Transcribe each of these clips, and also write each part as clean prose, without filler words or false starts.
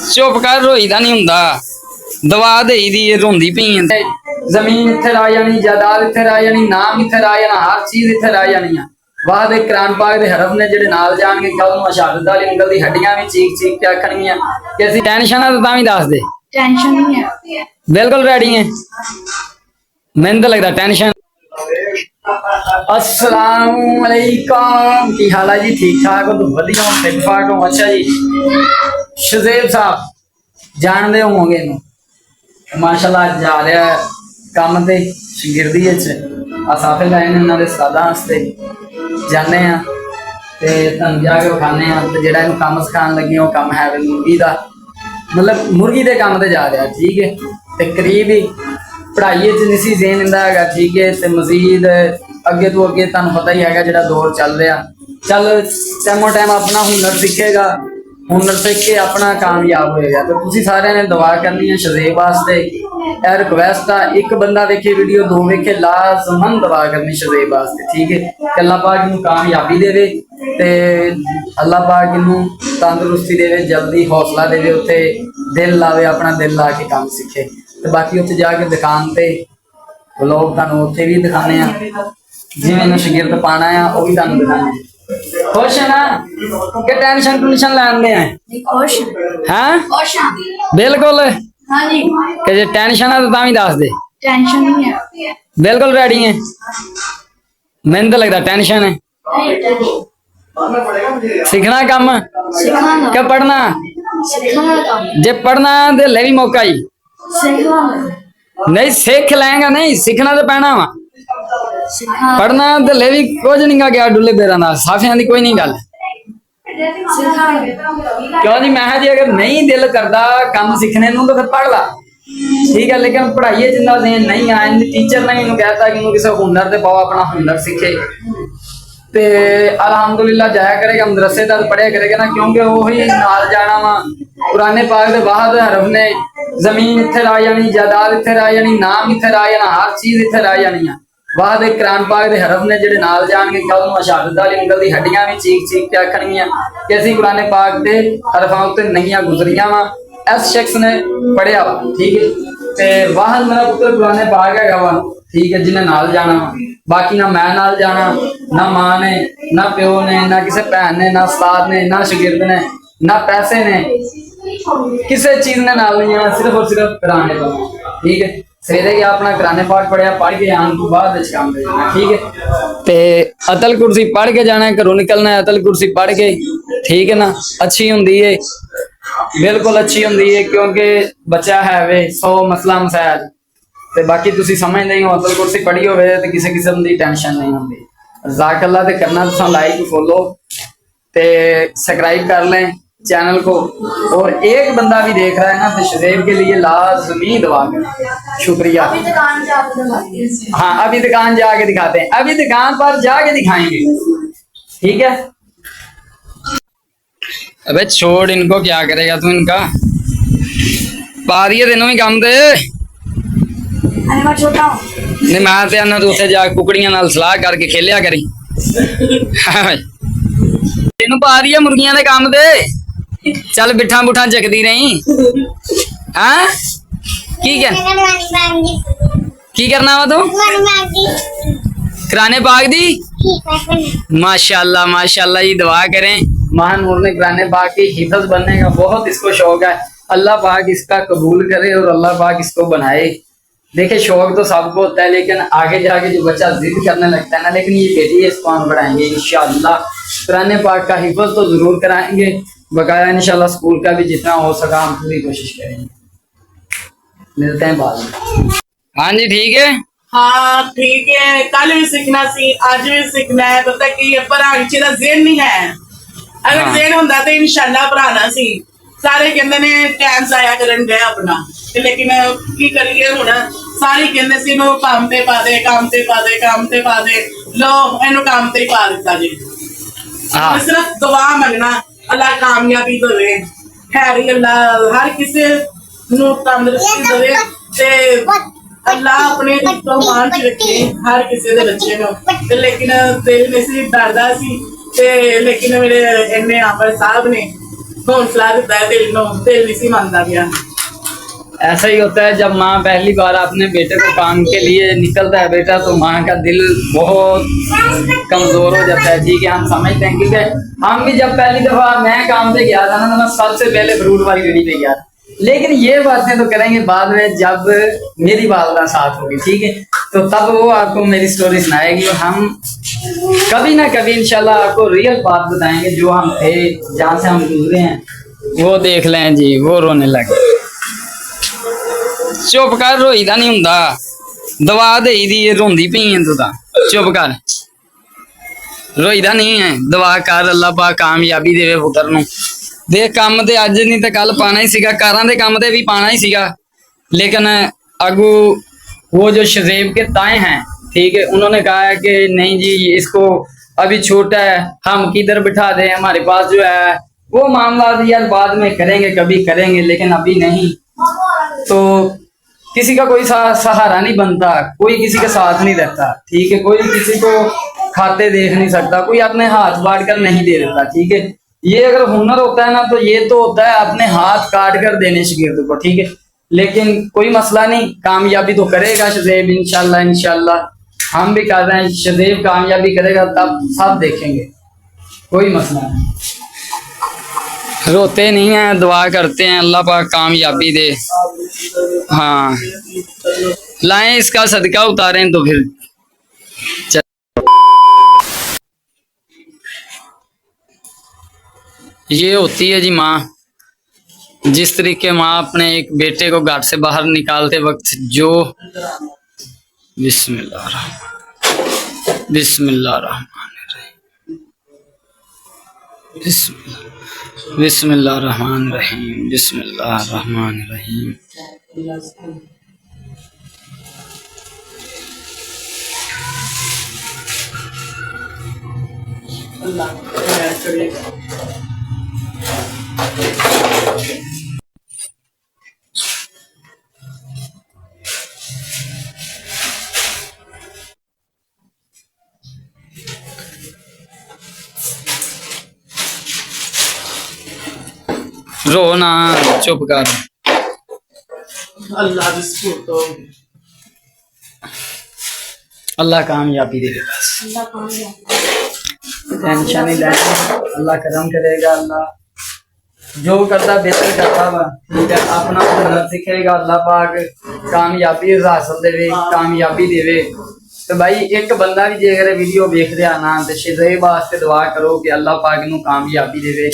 चुप कर, रोईदा नहीं हुंदा। दवा देई दी रोंदी पई है। जमीन इत्थे ला जानी, जायदाद इत्थे ला जानी, नाम इत्थे ला जाना, हर चीज इत्थे ला जानी है। वाह दे कुरान पाक दे हरफ ने जेडे नाल जाणगे, कल नूं शहादत वाली उँगल दी हड्डियां भी चीख चीख के आखणगियां कि असीं टेंशन है। तो तां भी दस दे, टेंशन नहीं है। बिल्कुल रेडी है। मैनूं तो लगदा टेंशन। अस्सलाम वालेकुम, की हाल है जी? ठीक ठाक हो? तो वधिया हो, फिट फाट हो? अच्छा जी। शज़ेब साहब जानते होवोगे इन्हूं, माशाल्लाह जा रहा है काम ते शगिरदी साफे लाए ने इन्हां दे उस्तादां वास्ते। जाने ते तुहानूं जाके विखाने ते जेहड़ा इहनूं कम सिखाण लगे वो कम है मुर्गी दा, मतलब मुर्गी दे काम ते जा रहा। ठीक है, ते करीब ही पढ़ाई नहीं सी जेन इंदा हैगा। ठीक है, ते मजीद अगे तो अगे तुहानूं पता ही हैगा जिहड़ा दौर चल रहा, चल टाइमो टाइम अपना हुनर सीखेगा, हुनर सीख के अपना कामयाब होएगा। तो तुसीं सारिਆਂ ने दुआ करनी है शज़ेब वास्ते। यह रिक्वेस्ट आ, एक बंदा देखे वीडियो, दो वेखे, लाजमन दुआ करनी शज़ेब वास्ते। ठीक है, कि अल्लाह पाक इनू कामयाबी देवे ते अल्लाह पाक इनू तंदुरुस्ती देवे, जल्दी हौसला देवे, उत्थे दिल लावे, अपना दिल ला के काम सीखे। तो बाकी उत्थे जाके दुकान ते लोग तुहानूं उत्थे भी दिखाने आ, जिवें इन्हूं शगिरद पाना है वो भी तुहानूं दिखाने। खुश है ना कि टेंशन टूशन लैंदे हैं? खुश हैं? खुश बिल्कुल। हाँ जी। कि जे टेंशन है तो तां भी दस दे, टेंशन नहीं है। बिल्कुल रेडी है। मैनूं तो लगदा टेंशन है। सीखना कम सीखना क्या पढ़ना? सीखना काम जे पढ़ना तो ले भी मौका ही सीखना नहीं, सीख लेंगा नहीं, सीखना तो पैना वा। सीखना पढ़ना तो ले भी कुछ नहीं गा गया डुले बेरा नाल, साफियां दी कोई नहीं गल। क्यों जी? मैं जी अगर नहीं दिल करता काम सीखने नूं तो फिर पढ़ ला, ठीक है, लेकिन पढ़ाई जिंदा ज़हन नहीं आया, टीचर ने मैनूं कहता कि किसी हुनर ते पाओ, अपना हुनर सीखे ते अलहमदुलिल्लाह जाया करेगा, मदरसे तक पढ़िया करेगा ना, क्योंकि वही नाल जाना वा। कुरान पाक दे वाहद हरफ ने जमीन इत्थे ला जानी, जायदाद इत्थे ला जानी, नाम इत्थे ला जाना, हर चीज इत्थे ला जानी है। वाह दे कुरान पाक दे हरफ ने जेडे नाल जाणगे, कल नूं शहादत वाली उँगल दी हड्डियां भी चीख चीख के आखणगियां कि असीं कुरान पाक दे हरफां उत्ते नंगियां गुजरियां वा। इस शख्स ने पढ़िया वा, ठीक है, ते वाहद मेरा पुत्र कुरान पाक हैगा वा, ठीक है, जिन्हें नाल जाना वा। बाकी ना मैं नाल जाना, ना मां ने, ना प्यो ने, ना किसी भैन ने, ना उस्ताद ने, ना शागिर्द ने, ना पैसे ने, किसी चीज ने नाल नहीं जाना, सिर्फ और सिर्फ कुरान पाक। ठीक है, सवेरे गया अपना कुरान पाक पढ़िया, पढ़ के आने तो बाद काम पे जाना। ठीक है, ते अतल कुर्सी पढ़ के जाना है, घरों निकलना है अतल कुर्सी पढ़ के। ठीक है ना, अच्छी होंगी है, बिल्कुल अच्छी होंगी है, क्योंकि बच्चा है वे 100 मसला मसाइल ते बाकी तुसी समझ नहीं हो, अतल कुर्सी पढ़ी होवे ते किसी किस्म की टेंशन नहीं होंगी। जज़ाकल्लाह ते करना तुसां लाइक फॉलो ते सब्सक्राइब कर लें चैनल को। और एक बंदा भी देख रहा है ना तो शज़ेब के लिए लाजमी दुआ करें। शुक्रिया। हाँ, अभी दुकान जाके दिखाते हैं, अभी दुकान पर जाके दिखाएंगे। ठीक है, अबे छोड़ इनको, क्या करेगा तू इनका? पा दिए तेनों भी काम दे। मैं छोटा हूँ नहीं, मैं ते आना तू उत्थे जा कुकड़ियां नाल सलाह करके खेलिया करी। तेनों पा दिए मुर्गियां दे काम दे, चल बिठा बुठा जगदी रही। हाँ की करना वा तू? कुरान पाक दी माशाल्लाह माशाल्लाह जी, दुआ करें महानूर ने कुरान पाक की हिफज बनने का बहुत इसको शौक है। अल्लाह पाक इसका कबूल करे और अल्लाह पाक इसको बनाए। देखिए, शौक तो सबको होता है, लेकिन आगे जाके जो बच्चा जिद करने लगता है ना, लेकिन ये बेटी है, इसको हम बढ़ाएंगे इंशाअल्लाह। कुरान पाक का हिफज तो जरूर कराएंगे, बकाया इंशाल्लाह स्कूल का भी जितना हो सका हम पूरी कोशिश करेंगे। मिलते हैं बाद में। हाँ जी, ठीक है। हाँ ठीक है, कल भी सीखना सी, आज भी सीखना है। पता की पढ़ाई च ज़हन नहीं है, अगर ज़हन होंदा तो इंशाल्लाह पढ़ाना सी। सारे कहते ने टाइम जाया करन गए अपना, लेकिन की करिए हुण? सारे कहते सी नो काम ते पा दे, काम ते पा दे, काम ते पा दे, लो इनू काम ते पा दिता जी। सिर्फ दुआ मंगना, अल्लाह कामयाबी देवे, खैर अल्लाह हर किसी नू तंदुरुस्ती देवे ते अल्लाह अपने तो मान च रखे हर किसी दे बच्चे नू। लेकिन दिल में सी डरदा सी ते, लेकिन मेरे इन्ने आमर साहब ने हौसला दिता है दिल नो, दिल नहीं सी मानता गया। ऐसा ही होता है जब माँ पहली बार अपने बेटे को काम के लिए निकलता है बेटा, तो माँ का दिल बहुत कमजोर हो जाता है। ठीक है, हम समझते हैं क्योंकि हम भी जब पहली दफा मैं काम पे गया था ना, तो मैं सबसे पहले फ्रूट वाली रेडी पे गया था। लेकिन ये बातें तो करेंगे बाद में जब मेरी वालदा साथ होगी। ठीक है, तो तब वो आपको मेरी स्टोरी सुनाएगी और हम कभी ना कभी इंशाल्लाह आपको रियल बात बताएंगे जो हम थे, जहाँ से हम गुजरे हैं। वो देख लें जी, वो रोने लगे। चुप कर, रोईदा नहीं हुंदा, दवा देई दी रोंदी पई है तू तां, चुप कर, रोईदा नहीं है, दवा कर, अल्लाह पाक कामयाबी देवे पुत्र नूं। देख काम ते अज नहीं तो कल पाना ही सीगा, कारां दे काम ते भी पाना ही सीगा, लेकिन अगू वो जो शज़ेब के ताए हैं, ठीक है, उन्होंने कहा है कि नहीं जी इसको अभी छोटा है, हम किधर बिठा दें, हमारे पास जो है वो मामला यार बाद में करेंगे, कभी करेंगे, लेकिन अभी नहीं। तो किसी का कोई सहारा नहीं बनता, कोई किसी के साथ नहीं रहता। ठीक है, कोई किसी को खाते देख नहीं सकता, कोई अपने हाथ बांट कर नहीं दे देता। ठीक है, ये अगर हुनर होता है ना, तो ये तो होता है अपने हाथ काट कर देने शागिर्द को। ठीक है, लेकिन कोई मसला नहीं, कामयाबी तो करेगा शज़ेब इंशाल्लाह। इंशाल्लाह हम भी कर रहे हैं, शज़ेब कामयाबी करेगा तब सब देखेंगे, कोई मसला नहीं। रोते नहीं हैं, दुआ करते हैं अल्लाह पाक कामयाबी दे। हाँ, लाएं इसका सदका उतारें तो फिर ये होती है जी माँ। जिस तरीके माँ अपने एक बेटे को घर से बाहर निकालते वक्त जो बिस्मिल्लाह बिस्मिल्लाहिर्रहमानिर्रहीम बिस्मिल्लाहिर्रहमानिर्रहीम। रो ना, चुप कर। अल्लाह दी सपोर्ट हो, अल्लाह कामयाबी दे बस, टेंशन नहीं लेनी, अल्लाह करम करेगा। अल्लाह जो करता बेहतर करता वा। ठीक है, अपना हुनर सीखेगा, अल्लाह पाक कामयाबी हासिल देवे, कामयाबी देवे। तो भाई एक बंदा भी जे अगर वीडियो देख रहा ना, तो शज़ेब वास्ते दुआ करो कि अल्लाह पाक नूं कामयाबी देवे।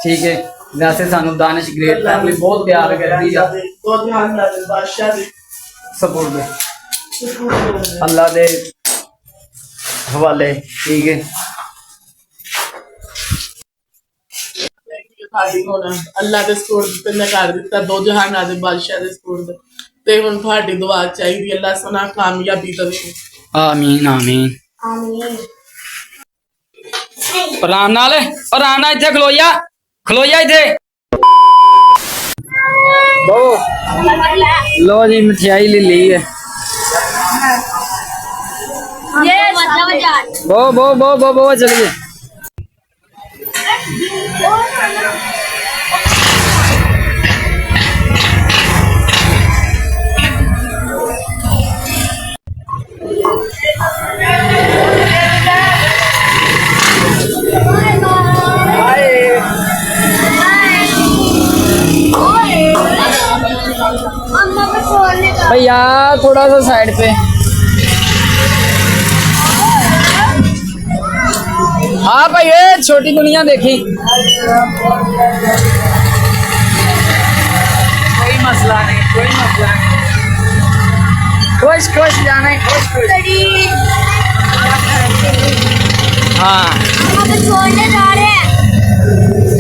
ठीक है, वैसे सानू दानिश ग्रेट फैमिली बहुत प्यार करती है, तो ध्यान ला दे बादशाह दे सपोर्ट दे अल्लाह दे हवाले। ठीक है, ਤੁਹਾਡੀ ਹੁਣ ਅੱਲਾ ਦੇ ਸਪੋਰਟ ਤੇ ਮੈਂ ਕਰ ਦਿੱਤਾ, ਦੋ ਜਹਾਨਾਂ ਦੇ ਬਾਦਸ਼ਾਹ ਦੇ ਸਪੋਰਟ ਤੇ ਹੁਣ ਤੁਹਾਡੀ ਦੁਆ ਚਾਹੀਦੀ, ਅੱਲਾ ਸਨਾ ਕਾਮਯਾਬੀ ਦੇਵੇ। आमीन आमीन आमीन। प्राण नाल और आना इथे खलोया इथे बो लो जी मिठाई ले ली है। बो बो बो बो बो चलिए। भैया थोड़ा सा साइड पे। हाँ भाई ये छोटी दुनिया देखी, कोई मसला नहीं, कोई मसला नहीं, खुश खुश जाने, खुश खुश। हाँ छोड़ने जा रहे हैं।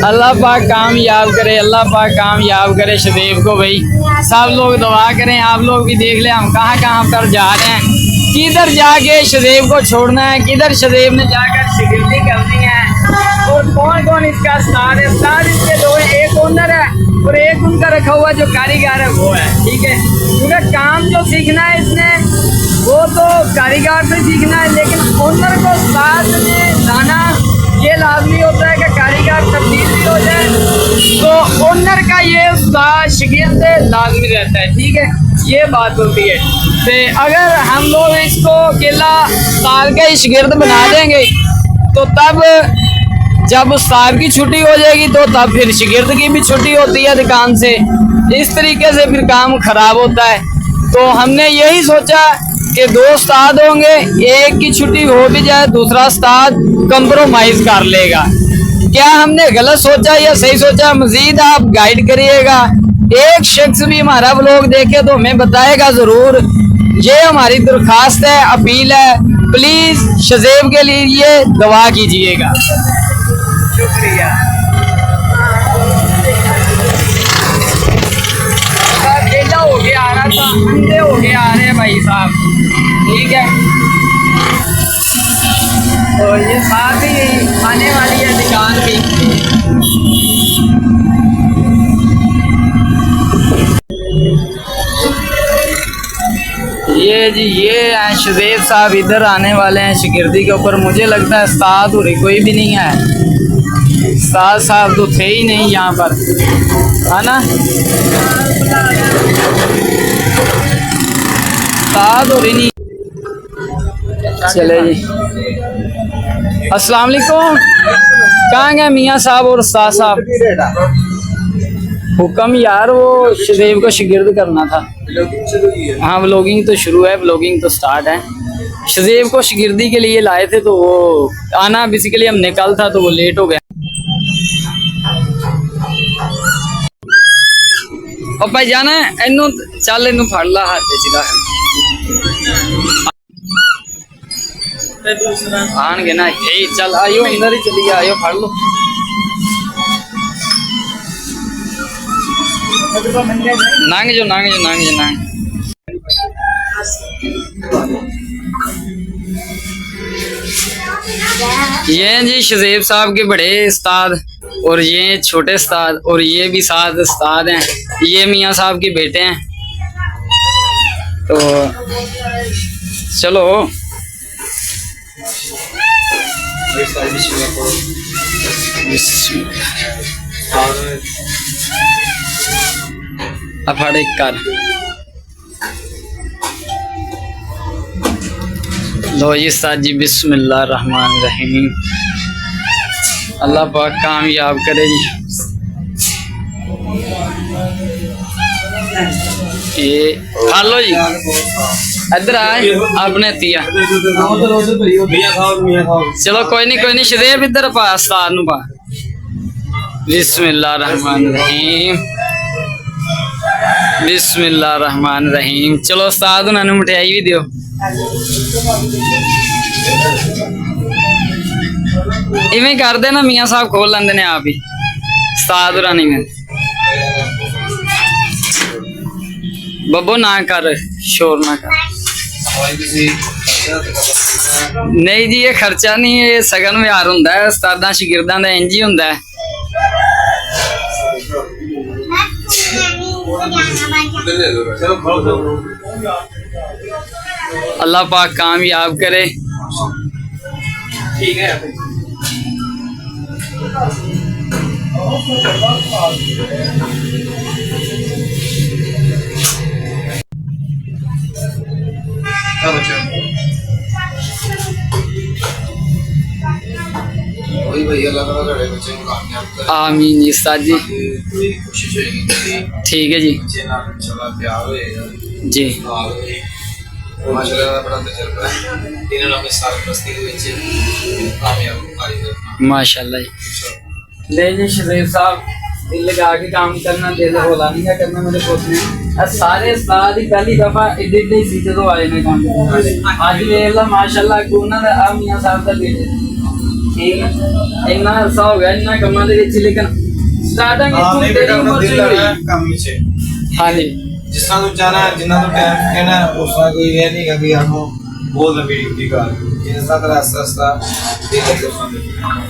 अल्लाह पाक कामयाब करे, अल्लाह पाक कामयाब करे शज़ेब को। भाई सब लोग दुआ करें, आप लोग भी देख लें हम कहाँ कहाँ पर जा रहे हैं, किधर जाके शज़ेब को छोड़ना है, किधर शज़ेब ने जाकर शिगिर्दी करनी है, और कौन कौन इसका उस्ताद है। उस्ताद इसके दो है, एक ओनर है और एक उनका रखा हुआ जो कारीगर है वो है। ठीक है, क्योंकि काम जो सीखना है इसने वो तो कारीगर से सीखना है, लेकिन ओनर को साथ में लाना ये लाजमी होता है कि कारीगर अगर तब्दील भी हो जाए तो ओनर का ये उस्ताद शागिर्द लाजमी रहता है, ठीक है, ये बात होती है। तो अगर हम लोग इसको अकेला साल का ही शागिर्द बना देंगे तो तब जब उस्ताद की छुट्टी हो जाएगी तो तब फिर शागिर्द की भी छुट्टी होती है दुकान से, इस तरीके से फिर काम खराब होता है। तो हमने यही सोचा कि 2 उस्ताद होंगे, एक की छुट्टी हो भी जाए दूसरा उस्ताद कंप्रोमाइज कर लेगा। क्या हमने गलत सोचा या सही सोचा, मजीद आप गाइड करिएगा। एक शख्स भी हमारा व्लॉग देखे तो हमें बताएगा जरूर। ये हमारी दरख्वास्त है, अपील है, प्लीज शज़ेब के लिए दुआ कीजिएगा। शुक्रिया। केला हो के आ रहा था, अंडे हो के आ रहे हैं भाई साहब, ठीक है। तो ये साथ ही आने वाली है दुकान की। ये जी ये हैं शज़ेब साहब, इधर आने वाले हैं शागिर्दी के ऊपर। मुझे लगता है उस्ताद और कोई भी नहीं है, उस्ताद साहब तो थे ही नहीं यहाँ पर, है ना। उस्ताद और ही नहीं। चले जी, अस्सलाम वालेकुम। कहाँ गए मियाँ साहब और उस्ताद साहब? हुक्म यार, वो शज़ेब को शागिर्द करना था। हाँ व्लॉगिंग तो शुरू है, व्लॉगिंग तो स्टार्ट है। शज़ेब को शागिर्दी के लिए लाए थे तो वो आना बेसिकली हम निकल था तो वो लेट हो गया। और भाई जाना है इनू, चल इनू फड़ ला हाथ च आन गए ना, चल आयो अंदर ही चली आयो, फड़ लो। नांग जो नांग जो नांग जो नांग। ये जी शज़ेब साहब के बड़े उस्ताद और ये छोटे उस्ताद और ये भी 7 उस्ताद हैं। ये मियाँ साहब के बेटे हैं। तो चलो अफाड़े कर लो जी उस्ताद जी, बिस्मिल्लाह रहमान रहीम। अल्लाह पाक कामयाब करे जी। ये खा लो जी, इधर आए आपने तिया। चलो कोई नहीं शज़ेब इधर पा, उस्ताद नु पा। बिस्मिल्लाह रहमान रहीम, बिस्मिल्लाह रहमान रहीम। चलो उस्ताद उन्होंने मिठाई भी दियो। इवें कर देना, मियाँ साहब खोल लेंदे ने आप ही, उस्ताद होरां नहीं में। बब्बो ना कर, शोर ना कर। नहीं जी ये खर्चा नहीं है, ये सगन विहार हुंदा है, उस्तादां शागिर्दां दा इंज ही हुंदा है। अल्लाह पाक कामयाब करे। ठीक है वही भाई अल्लाह ताला तेरे बच्चे को कामयाब करे। आमीन जी उस्ताद जी, पूरी कोशिश होएगी तेरी, ठीक है जी बच्चे नाल इंशाल्लाह प्यार होएगा जी। माशाल्लाह बड़ा तजर्बा है, तीनों अपने साल बस्ती के बच्चे कामयाब कारीगर माशाल्लाह जी। ले जी शज़ेब साहब, दिल लगा के काम करना, दिल होला नहीं है करना मेरे पुत ने। सारे उस्ताद ही पहली दफा इधर ही सी जो आए ने काम आज वेख ला माशाल्लाह को ना आ मियां साहब दा बेटे, ठीक है। इन्ना अरसा हो गया इन्ना कमां दे विच, लेकिन स्टार्टिंग इतनी तेरी उम्र से हुई। काम नीचे हां जी, जिस तरह तू जाना जिन्ना तो टाइम कहना उस तरह कोई ये नहीं कि आपको बहुत लंबी ड्यूटी का जिस तरह आस्ता आस्ता देख के।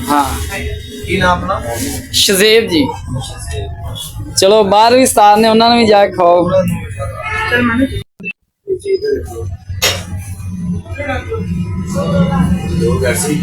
हां की नाम अपना? शज़ेब जी। चलो 12वीं उस्ताद ने उन्होंने भी जाके खाओ। लोग ऐसे ही